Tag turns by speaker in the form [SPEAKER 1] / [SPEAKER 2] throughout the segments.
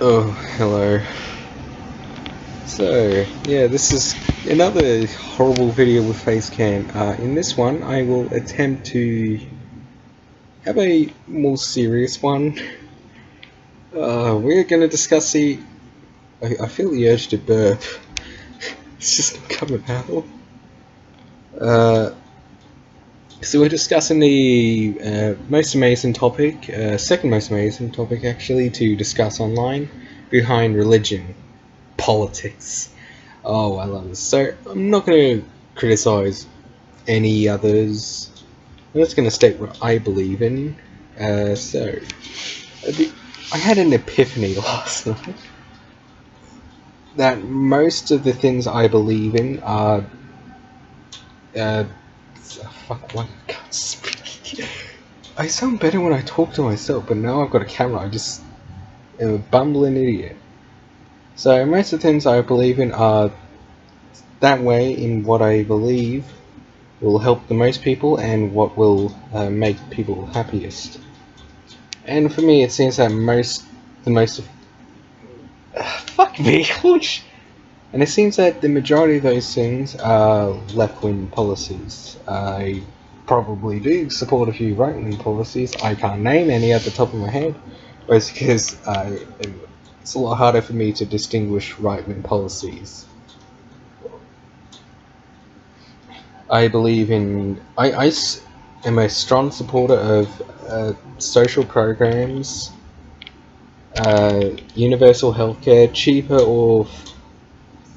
[SPEAKER 1] Oh, hello. So, yeah, this is another horrible video with Facecam. In this one, I will attempt to have a more serious one. We're going to discuss the. I feel the urge to burp. It's just not coming out. Uh, so, we're discussing the most amazing topic, second most amazing topic actually, to discuss online behind religion, politics. Oh, I love this. So, I'm not going to criticize any others. I'm just going to state what I believe in. I had an epiphany last night that most of the things I believe in are. Uh, fuck, why I can't speak. I sound better when I talk to myself, but now I've got a camera, I just am a bumbling idiot. So, most of the things I believe in are that way in what I believe will help the most people and what will make people happiest. And for me, it seems that the most, fuck me, whoosh. And it seems that the majority of those things are left-wing policies. I probably do support a few right-wing policies. I can't name any at the top of my head, but it's because it's a lot harder for me to distinguish right-wing policies. I believe in. I am a strong supporter of social programs, universal healthcare, cheaper or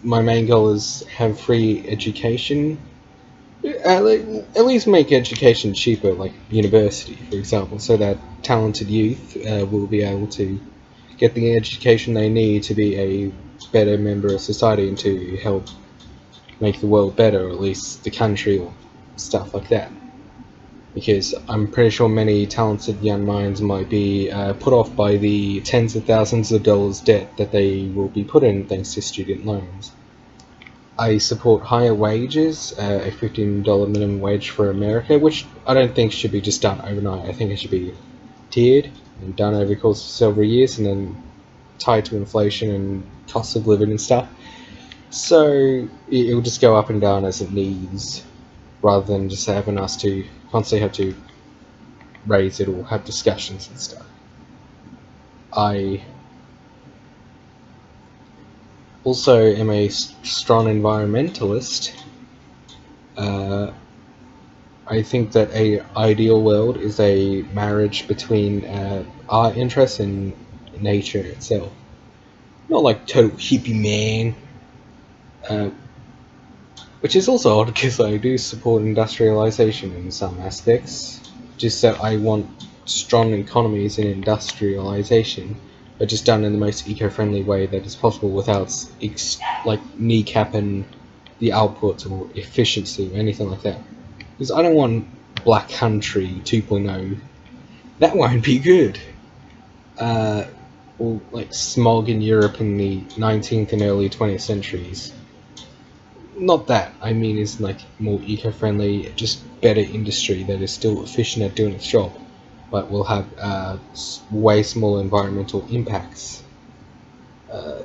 [SPEAKER 1] my main goal is have free education. At least make education cheaper, like university, for example, so that talented youth will be able to get the education they need to be a better member of society and to help make the world better, or at least the country, or stuff like that. Because I'm pretty sure many talented young minds might be put off by the tens of thousands of dollars debt that they will be put in thanks to student loans. I support higher wages, a $15 minimum wage for America, which I don't think should be just done overnight. I think it should be tiered and done over the course of several years and then tied to inflation and cost of living and stuff. So it will just go up and down as it needs, rather than just having us to constantly have to raise it or have discussions and stuff. I also am a strong environmentalist. I think that a ideal world is a marriage between our interests and nature itself. Not like total hippie man, uh, which is also odd because I do support industrialization in some aspects. Just that I want strong economies in industrialization, but just done in the most eco-friendly way that is possible without kneecapping the output or efficiency or anything like that. Because I don't want Black Country 2.0. That won't be good. Or like smog in Europe in the 19th and early 20th centuries. Not that. I mean, it's like more eco-friendly, just better industry that is still efficient at doing its job, but will have way smaller environmental impacts. I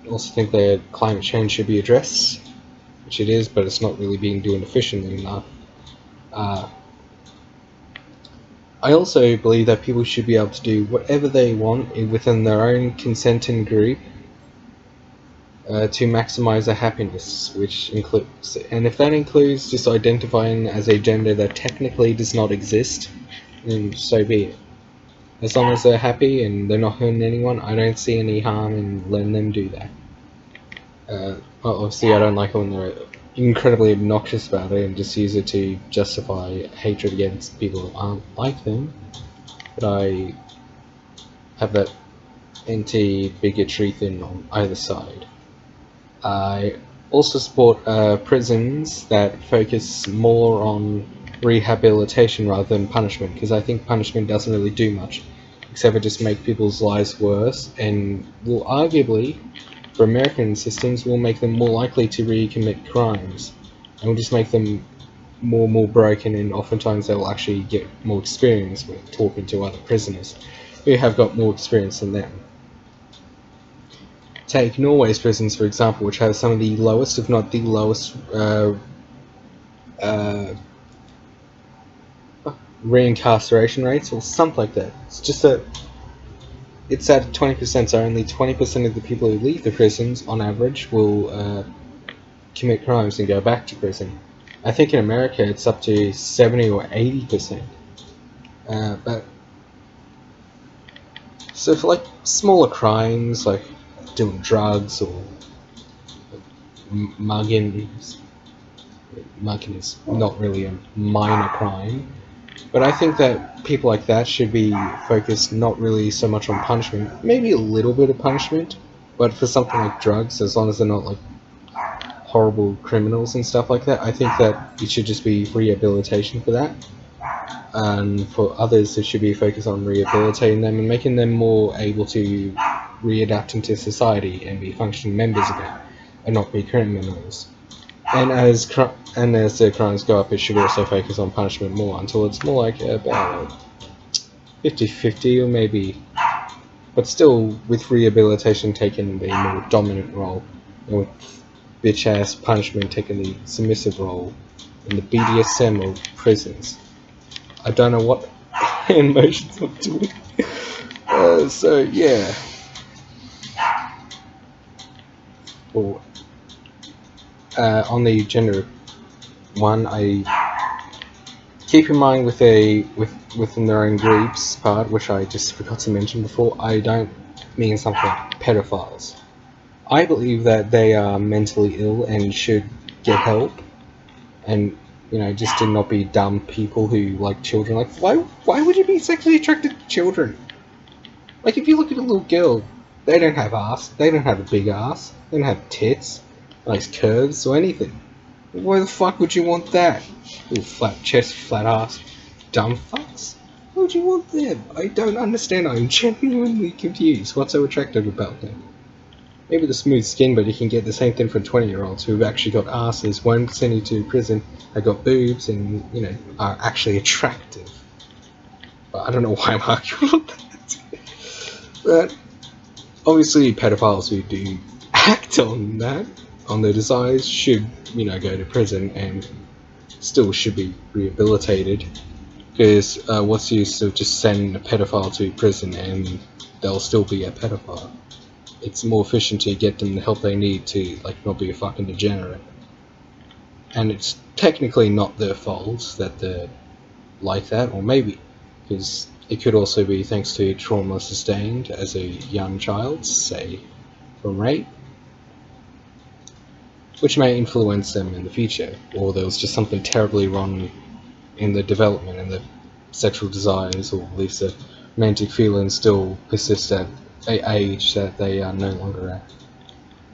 [SPEAKER 1] also think that climate change should be addressed, which it is, but it's not really being done efficiently enough. I also believe that people should be able to do whatever they want within their own consenting group to maximize their happiness, which includes, and if that includes just identifying as a gender that technically does not exist, then so be it. As long as they're happy and they're not hurting anyone, I don't see any harm in letting them do that. Obviously, I don't like it when they're incredibly obnoxious about it and just use it to justify hatred against people who aren't like them. But I have that anti-bigotry thing on either side. I also support prisons that focus more on rehabilitation rather than punishment, because I think punishment doesn't really do much, except for just make people's lives worse, and will arguably, for American systems, will make them more likely to recommit crimes, and will just make them more broken, and oftentimes they will actually get more experience with talking to other prisoners who have got more experience than them. take Norway's prisons, for example, which have some of the lowest, if not the lowest, uh, reincarceration rates, or something like that. It's just that it's at 20%, so only 20% of the people who leave the prisons, on average, will commit crimes and go back to prison. I think in America it's up to 70 or 80%. But so for like smaller crimes, like doing drugs or mugging is not really a minor crime. But I think that people like that should be focused not really so much on punishment, maybe a little bit of punishment, but for something like drugs, as long as they're not like horrible criminals and stuff like that, I think that it should just be rehabilitation for that. And for others, it should be focused on rehabilitating them and making them more able to readapt into society and be functioning members again, and not be criminals. And as their crimes go up, it should also focus on punishment more until it's more like about 50-50 or maybe, but still with rehabilitation taking the more dominant role, and with bitch-ass punishment taking the submissive role in the BDSM of prisons. I don't know what hand motions I'm doing. So yeah. Well, on the gender one, I keep in mind within their own groups part, which I just forgot to mention before, I don't mean something like pedophiles. I believe that they are mentally ill and should get help, and just to not be dumb people who like children. Like, why would you be sexually attracted to children? Like, if you look at a little girl, they don't have ass, they don't have a big ass, they don't have tits, nice curves, or anything. Why the fuck would you want that? Little flat chest, flat ass, dumb fucks? Why would you want them? I don't understand. I'm genuinely confused. What's so attractive about them? Maybe the smooth skin, but you can get the same thing from 20-year-olds who've actually got asses, won't send you to prison, have got boobs, and, are actually attractive. But I don't know why I'm arguing on that. But, obviously, pedophiles who do act on that, on their desires, should, go to prison and still should be rehabilitated. Because what's the use of just sending a pedophile to prison and they'll still be a pedophile? It's more efficient to get them the help they need to, not be a fucking degenerate. And it's technically not their fault that they're like that, or maybe, because it could also be thanks to trauma sustained as a young child, say, from rape, which may influence them in the future, or there was just something terribly wrong in the development and the sexual desires or beliefs that romantic feelings still persist at a age that they are no longer at.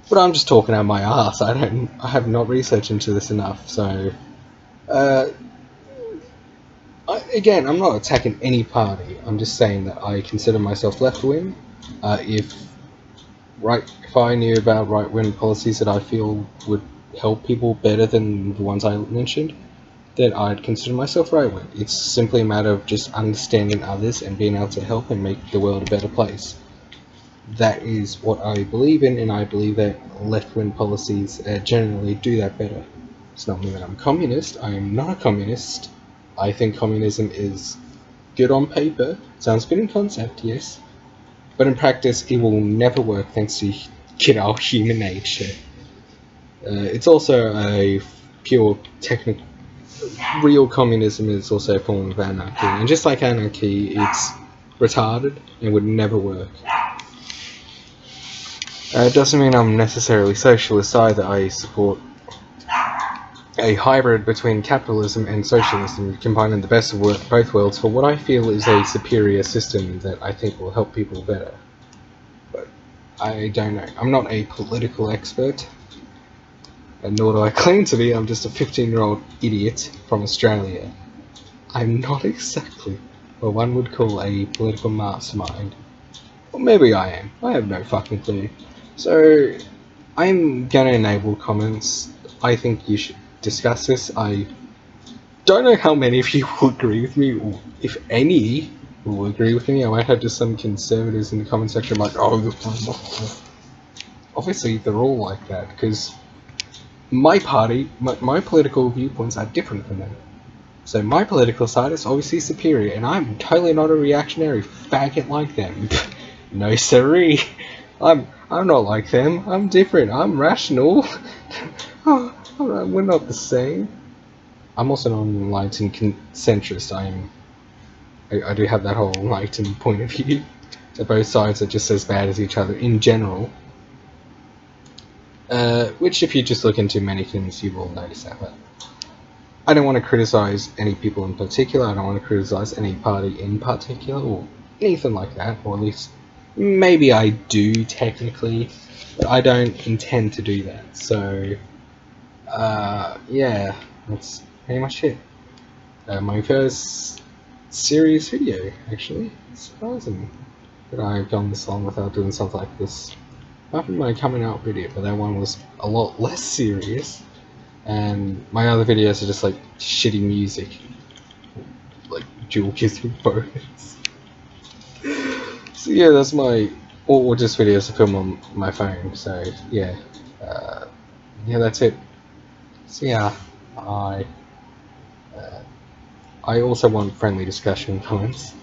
[SPEAKER 1] But I'm just talking out my ass. I have not researched into this enough. So, again, I'm not attacking any party. I'm just saying that I consider myself left-wing. If I knew about right-wing policies that I feel would help people better than the ones I mentioned, then I'd consider myself right-wing. It's simply a matter of just understanding others and being able to help and make the world a better place. That is what I believe in, and I believe that left-wing policies generally do that better. It's not me that I'm communist. I am not a communist. I think communism is good on paper. Sounds good in concept, yes. But in practice, it will never work thanks to good old human nature. It's also a pure technical... Real communism is also a form of anarchy. And just like anarchy, it's retarded and would never work. It doesn't mean I'm necessarily socialist either. I support a hybrid between capitalism and socialism, combining the best of both worlds for what I feel is a superior system that I think will help people better. But I don't know. I'm not a political expert, and nor do I claim to be. I'm just a 15-year-old idiot from Australia. I'm not exactly what one would call a political mastermind. Or maybe I am. I have no fucking clue. So, I'm gonna enable comments. I think you should discuss this. I don't know how many of you will agree with me, or if any will agree with me. I might have just some conservatives in the comment section like, oh, obviously they're all like that, because my party, my political viewpoints are different from them. So my political side is obviously superior, and I'm totally not a reactionary faggot like them. No siree. I'm not like them. I'm different. I'm rational. Oh, we're not the same. I'm also not an enlightened centrist. I do have that whole enlightened point of view. That both sides are just as bad as each other in general. Which, if you just look into many things, you will notice that. But I don't want to criticize any people in particular. I don't want to criticize any party in particular, or anything like that. Or at least, maybe I do technically, but I don't intend to do that. So, yeah, that's pretty much it. My first serious video, actually. It's surprising that I've gone this long without doing something like this. Apart from my coming out video, but that one was a lot less serious. And my other videos are just like shitty music, like dual kissing photos. So yeah, that's my, or just videos I film on my phone. So yeah, yeah, that's it. So yeah, I also want friendly discussion comments.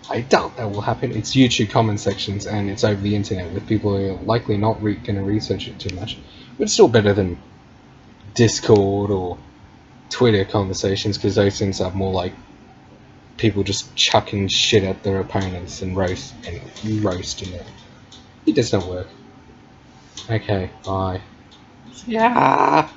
[SPEAKER 1] I doubt that will happen. It's YouTube comment sections, and it's over the internet with people who are likely not going to research it too much. But it's still better than Discord or Twitter conversations, because those things are more like people just chucking shit at their opponents and roasting them. It does not work. Okay, bye. Yeah.